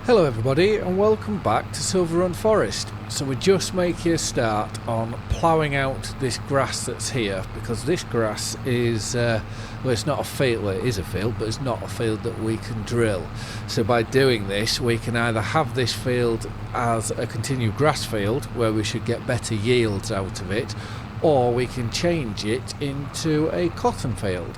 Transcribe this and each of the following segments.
Hello everybody and welcome back to Silverrun Forest. So we're just making a start on ploughing out this grass that's here, because this grass is, well, it's not a field, well, it is a field, but it's not a field that we can drill. So by doing this we can either have this field as a continued grass field where we should get better yields out of it, or we can change it into a cotton field,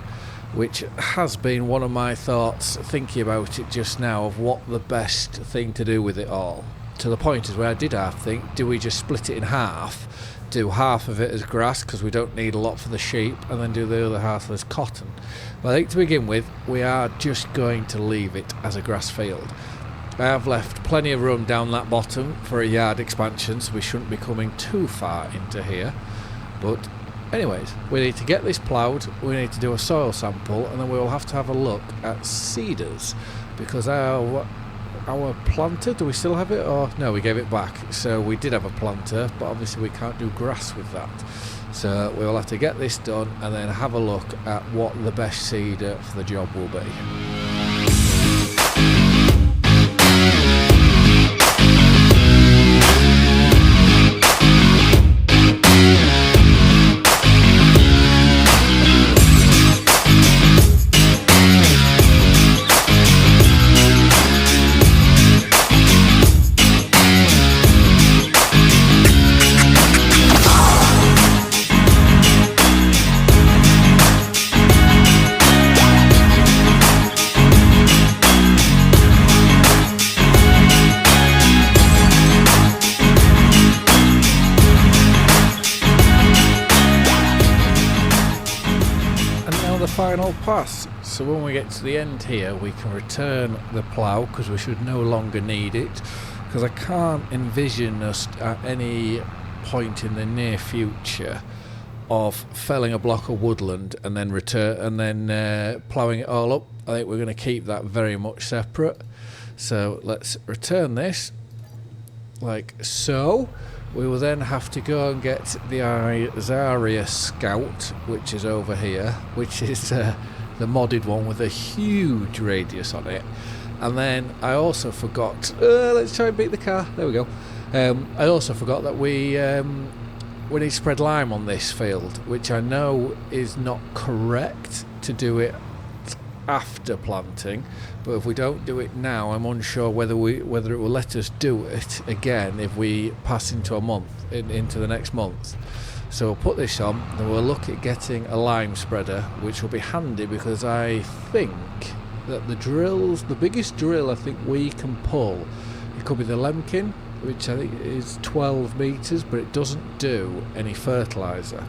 which has been one of my thoughts thinking about it just now, of what the best thing to do with it all. To the point is where I did half think, do we just split it in half, do half of it as grass because we don't need a lot for the sheep, and then do the other half as cotton. But I think to begin with we are just going to leave it as a grass field. I have left plenty of room down that bottom for a yard expansion, so we shouldn't be coming too far into here. But anyways, we need to get this ploughed, we need to do a soil sample, and then we will have to have a look at seeders, because our planter, do we still have it? Or no, we gave it back. So we did have a planter, but obviously we can't do grass with that. So we will have to get this done and then have a look at what the best seeder for the job will be. Final pass. So when we get to the end here we can return the plough, because we should no longer need it, because I can't envision us at any point in the near future of felling a block of woodland and then ploughing it all up. I think we're going to keep that very much separate. So let's return this like so. We will then have to go and get the Zarya Scout, which is over here, which is the modded one with a huge radius on it. And then I also forgot, let's try and beat the car, there we go. I also forgot that we need to spread lime on this field, which I know is not correct to do it after planting, but if we don't do it now I'm unsure whether it will let us do it again if we pass into into the next month. So we'll put this on and we'll look at getting a lime spreader, which will be handy because I think that the biggest drill I think we can pull, it could be the Lemkin, which I think is 12 meters, but it doesn't do any fertilizer.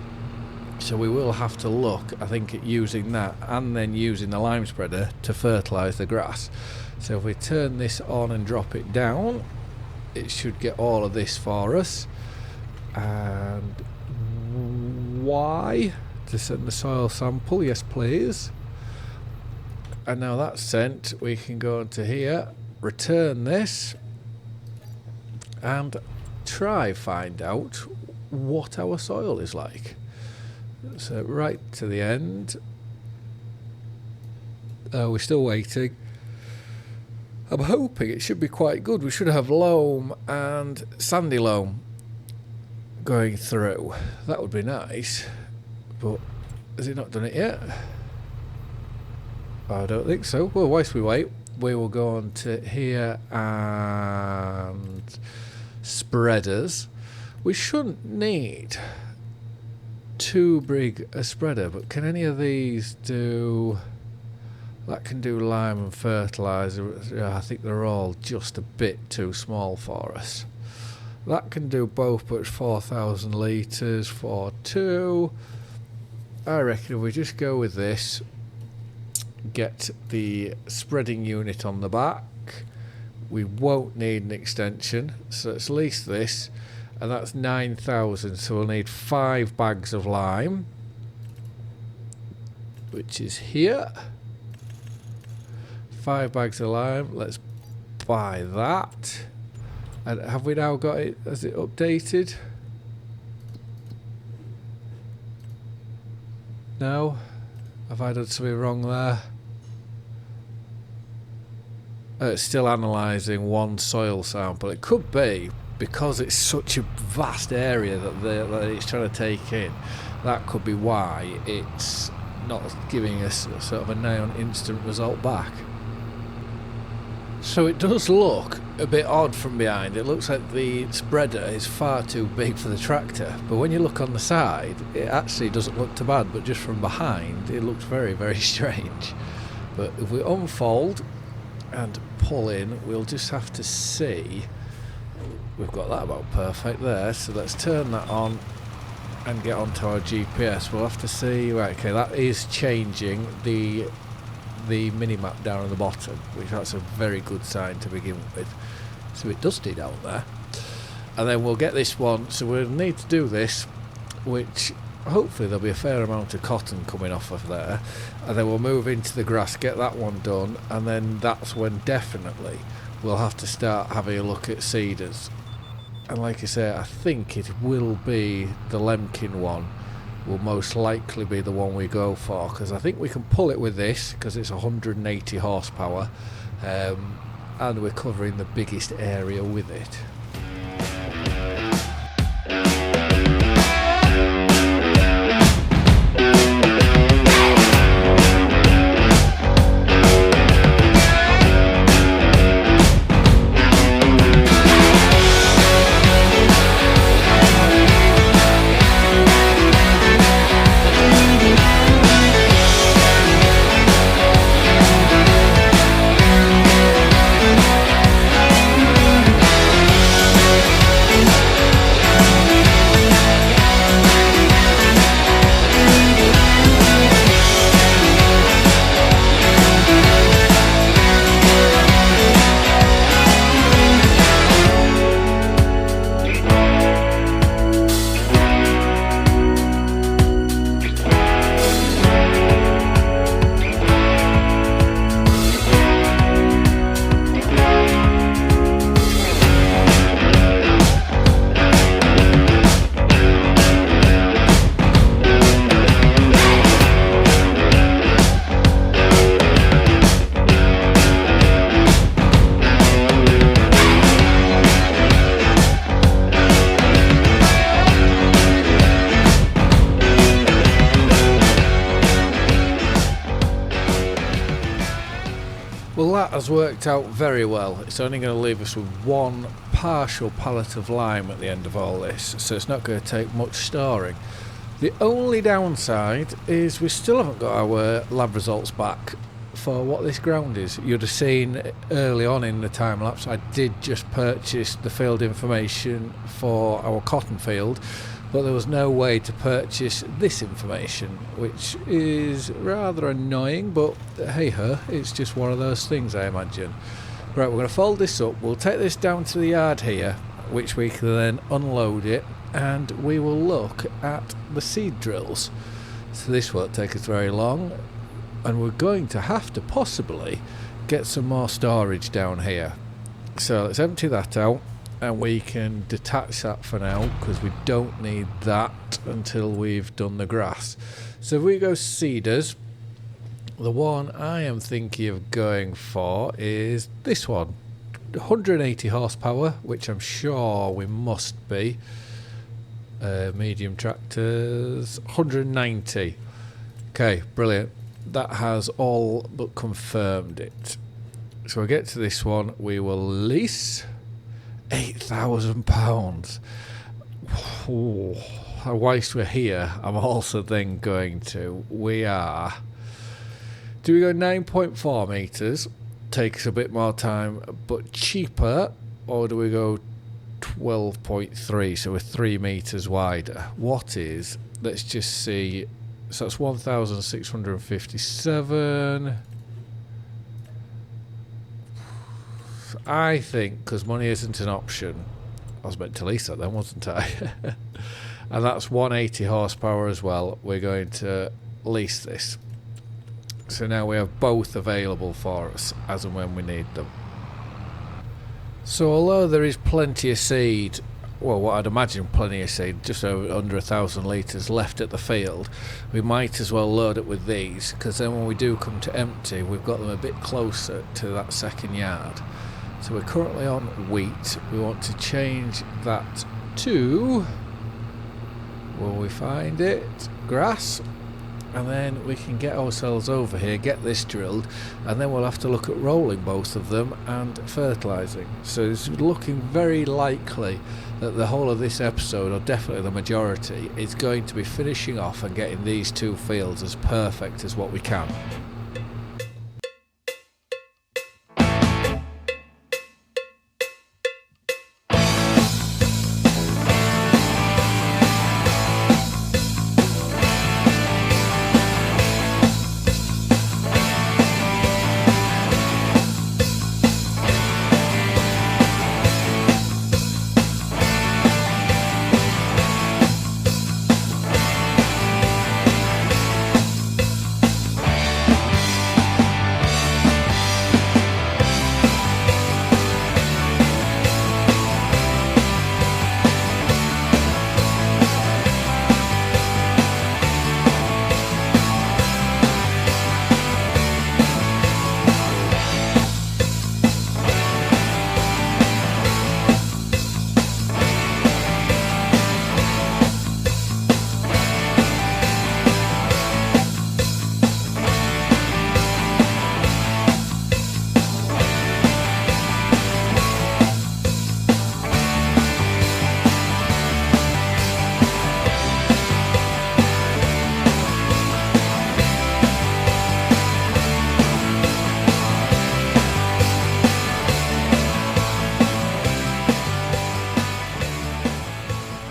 So we will have to look, I think, at using that and then using the lime spreader to fertilise the grass. So if we turn this on and drop it down, it should get all of this for us. And Y to send the soil sample, yes please. And now that's sent, we can go into here, return this, and try find out what our soil is like. So right to the end. We're still waiting. I'm hoping it should be quite good. We should have loam and sandy loam going through. That would be nice. But has it not done it yet? I don't think so. Well, whilst we wait, we will go on to here and spreaders. We shouldn't need too big a spreader, but can any of these do that? Can do lime and fertilizer. I think they're all just a bit too small for us. That can do both, but it's 4,000 litres for two. I reckon if we just go with this, get the spreading unit on the back, we won't need an extension, so let's lease this. And that's 9,000, so we'll need 5 bags of lime, which is here. 5 bags of lime, let's buy that. And have we now got it, has it updated? No? Have I done something wrong there? still analysing one soil sample. It could be because it's such a vast area that it's trying to take in. That could be why it's not giving us sort of a now instant result back. So it does look a bit odd from behind. It looks like the spreader is far too big for the tractor, but when you look on the side it actually doesn't look too bad, but just from behind it looks very, very strange. But if we unfold and pull in, we'll just have to see. We've got that about perfect there, so let's turn that on and get onto our GPS. We'll have to see. Right, okay, that is changing the mini-map down at the bottom, which that's a very good sign to begin with. It's a bit dusty down there. And then we'll get this one, so we'll need to do this, which hopefully there'll be a fair amount of cotton coming off of there, and then we'll move into the grass, get that one done, and then that's when definitely we'll have to start having a look at cedars. And like I say, I think it will be the Lemkin one will most likely be the one we go for, because I think we can pull it with this because it's 180 horsepower, and we're covering the biggest area with it. Well, that has worked out very well. It's only going to leave us with one partial pallet of lime at the end of all this, so it's not going to take much storing. The only downside is we still haven't got our lab results back for what this ground is. You'd have seen early on in the time lapse I did just purchase the field information for our cotton field, but there was no way to purchase this information, which is rather annoying, but hey ho, it's just one of those things, I imagine. Right, we're going to fold this up, we'll take this down to the yard here, which we can then unload it, and we will look at the seed drills. So this won't take us very long, and we're going to have to possibly get some more storage down here. So let's empty that out, and we can detach that for now because we don't need that until we've done the grass. So if we go cedars, the one I am thinking of going for is this one, 180 horsepower, which I'm sure we must be. Medium tractors, 190. Okay, brilliant. That has all but confirmed it. So we'll get to this one. We will lease £8,000. Whilst we're here, I'm also then going to, do we go 9.4 metres, takes a bit more time but cheaper, or do we go 12.3, so we're 3 metres wider? What is, let's just see, so that's 1,657. I think, because money isn't an option, I was meant to lease that then, wasn't I? And that's 180 horsepower as well. We're going to lease this. So now we have both available for us as and when we need them. So although there is plenty of seed, well, what I'd imagine plenty of seed, just under 1,000 litres left at the field, we might as well load it with these, because then when we do come to empty, we've got them a bit closer to that second yard. So we're currently on wheat. We want to change that to, will we find it, grass, and then we can get ourselves over here, get this drilled, and then we'll have to look at rolling both of them and fertilising. So it's looking very likely that the whole of this episode, or definitely the majority, is going to be finishing off and getting these two fields as perfect as what we can.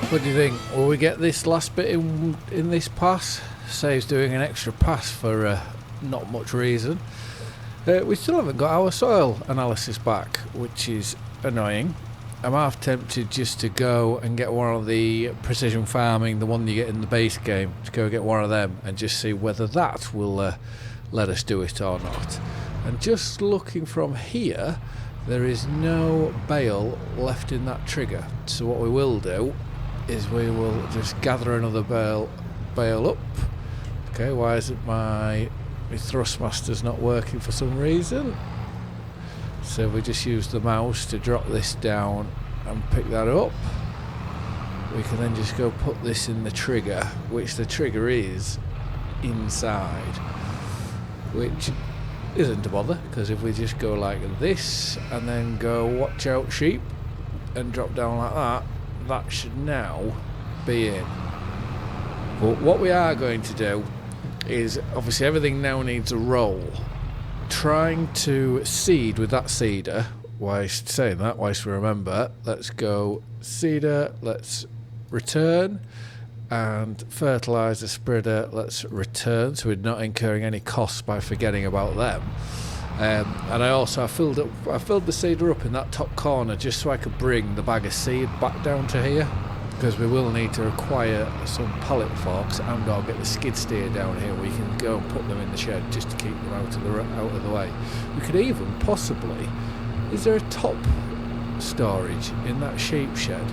What do you think? Will we get this last bit in this pass? Saves doing an extra pass for not much reason. We still haven't got our soil analysis back, which is annoying. I'm half tempted just to go and get one of the precision farming, the one you get in the base game, to go get one of them and just see whether that will let us do it or not. And just looking from here, there is no bale left in that trigger. So what we will do is we will just gather another bale up. Okay, why is it my Thrustmaster's not working for some reason? So we just use the mouse to drop this down and pick that up. We can then just go put this in the trigger, which the trigger is inside, which isn't a bother, because if we just go like this and then go watch out sheep and drop down like that, that should now be in. But what we are going to do is, obviously everything now needs a roll. Trying to seed with that seeder, whilst saying that, whilst we remember, let's go seeder, let's return, and fertiliser spreader, let's return, so we're not incurring any costs by forgetting about them. And I filled the seeder up in that top corner just so I could bring the bag of seed back down to here, because we will need to acquire some pallet forks and I'll get the skid steer down here. We can go and put them in the shed just to keep them out of the way. We could even possibly, is there a top storage in that sheep shed?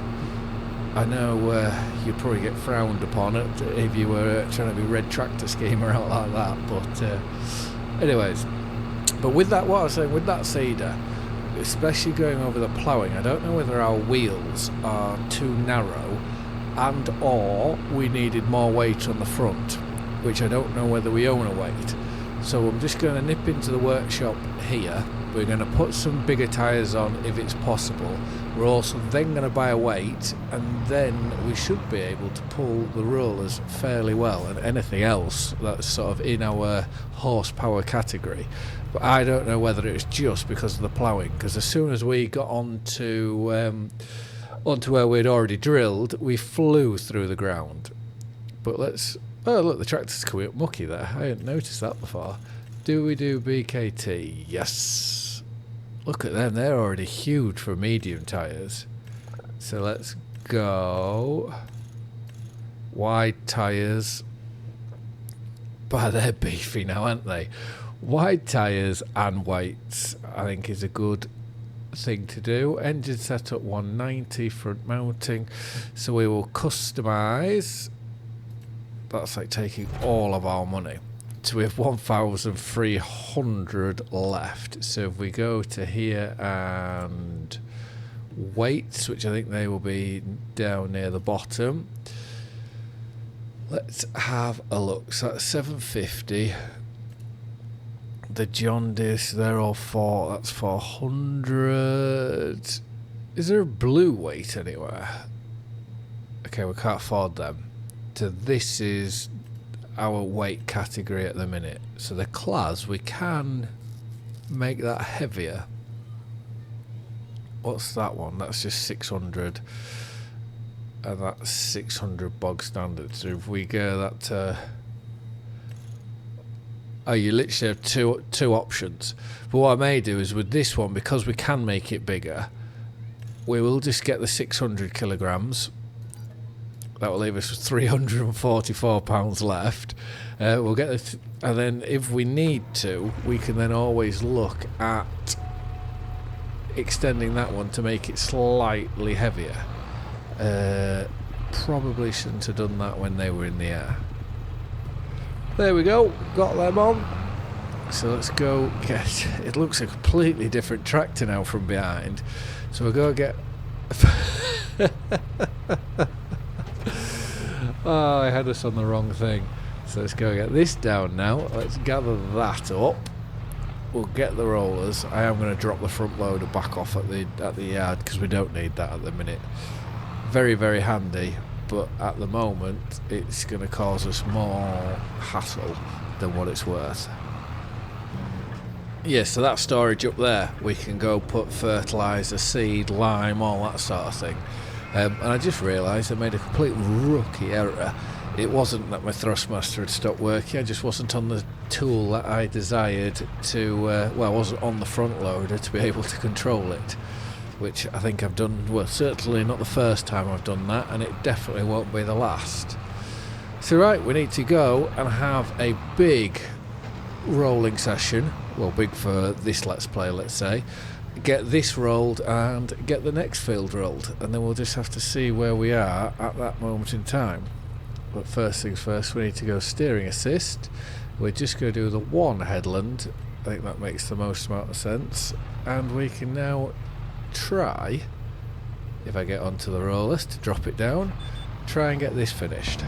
I know you'd probably get frowned upon it if you were trying to be red tractor schemer out like that, but anyways. But with that, what I was saying, with that seeder, especially going over the ploughing, I don't know whether our wheels are too narrow and or we needed more weight on the front, which I don't know whether we own a weight. So I'm just going to nip into the workshop here. We're going to put some bigger tyres on if it's possible. We're also then going to buy a weight, and then we should be able to pull the rollers fairly well, and anything else that's sort of in our horsepower category. But I don't know whether it's just because of the ploughing, because as soon as we got onto where we'd already drilled, we flew through the ground. But let's... Oh, look, the tractor's coming up mucky there. I hadn't noticed that before. Do we do BKT? Yes. Look at them. They're already huge for medium tyres. So let's go. Wide tyres. But they're beefy now, aren't they? Wide tyres and weights, I think, is a good thing to do. Engine setup 190, front mounting. So we will customise. That's like taking all of our money. So we have 1,300 left. So if we go to here and weights, which I think they will be down near the bottom. Let's have a look. So that's 750. The John Deere, they're all that's 400. Is there a blue weight anywhere? Okay, we can't afford them. So this is our weight category at the minute. So the class, we can make that heavier. What's that one? That's just 600. And that's 600 bog standard. So if we go that to... Oh, you literally have two options. But what I may do is with this one, because we can make it bigger, we will just get the 600 kilograms. That will leave us with £344 left. We'll get and then if we need to, we can then always look at extending that one to make it slightly heavier. Probably shouldn't have done that when they were in the air. There we go, got them on. So let's go get... It looks a completely different tractor now from behind. So we'll go get... Oh, I had us on the wrong thing. So let's go get this down now. Let's gather that up. We'll get the rollers. I am going to drop the front loader back off at the yard because we don't need that at the minute. Very, very handy, but at the moment it's going to cause us more hassle than what it's worth. Yeah, so that storage up there, we can go put fertiliser, seed, lime, all that sort of thing. And I just realised I made a complete rookie error. It wasn't that my Thrustmaster had stopped working, I just wasn't on the tool that I desired to, well, I wasn't on the front loader to be able to control it, which I think I've done, well, certainly not the first time I've done that, and it definitely won't be the last. So right, we need to go and have a big rolling session, well, big for this Let's Play, let's say, get this rolled and get the next field rolled, and then we'll just have to see where we are at that moment in time. But first things first, we need to go steering assist. We're just going to do the one headland. I think that makes the most amount of sense, and we can now try, if I get onto the rollers to drop it down, try and get this finished.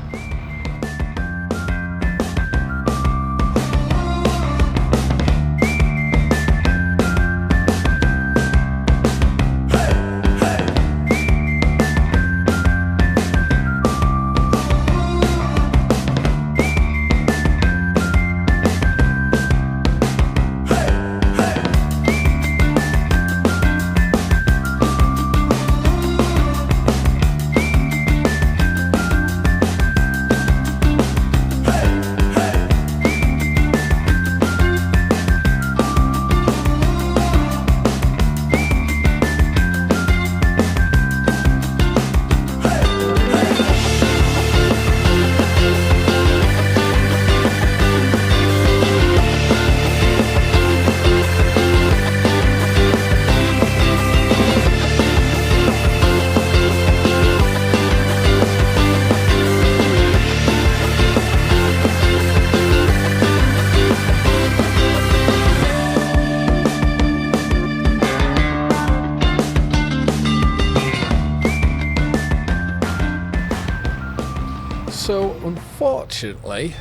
So unfortunately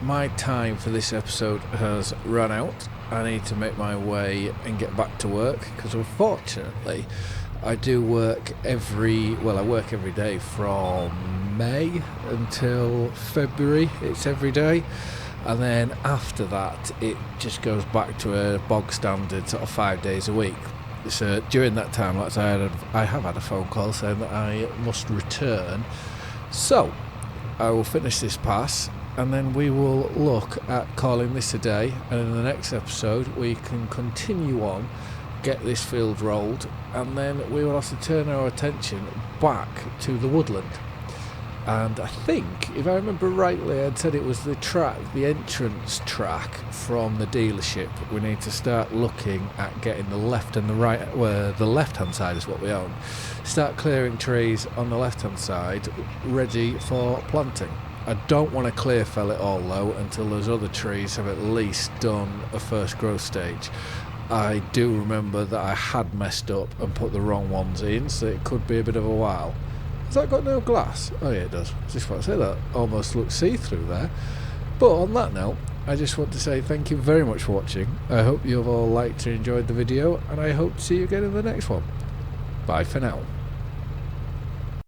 my time for this episode has run out. I need to make my way and get back to work because unfortunately I do work I work every day from May until February. It's every day, and then after that it just goes back to a bog standard sort of 5 days a week. So during that time, like I have had a phone call saying that I must return. So I will finish this pass and then we will look at calling this a day, and in the next episode we can continue on, get this field rolled, and then we will have to turn our attention back to the woodland. and I think, if I remember rightly, I'd said it was the entrance track from the dealership. We need to start looking at getting the left and the right, where the left-hand side is what we own. Start clearing trees on the left-hand side, ready for planting. I don't want to clear fell it all though until those other trees have at least done a first growth stage. I do remember that I had messed up and put the wrong ones in, so it could be a bit of a while. Has that got no glass? Oh yeah, it does. I just want to say that almost looks see-through there. But on that note, I just want to say thank you very much for watching. I hope you've all liked and enjoyed the video, and I hope to see you again in the next one. Bye for now.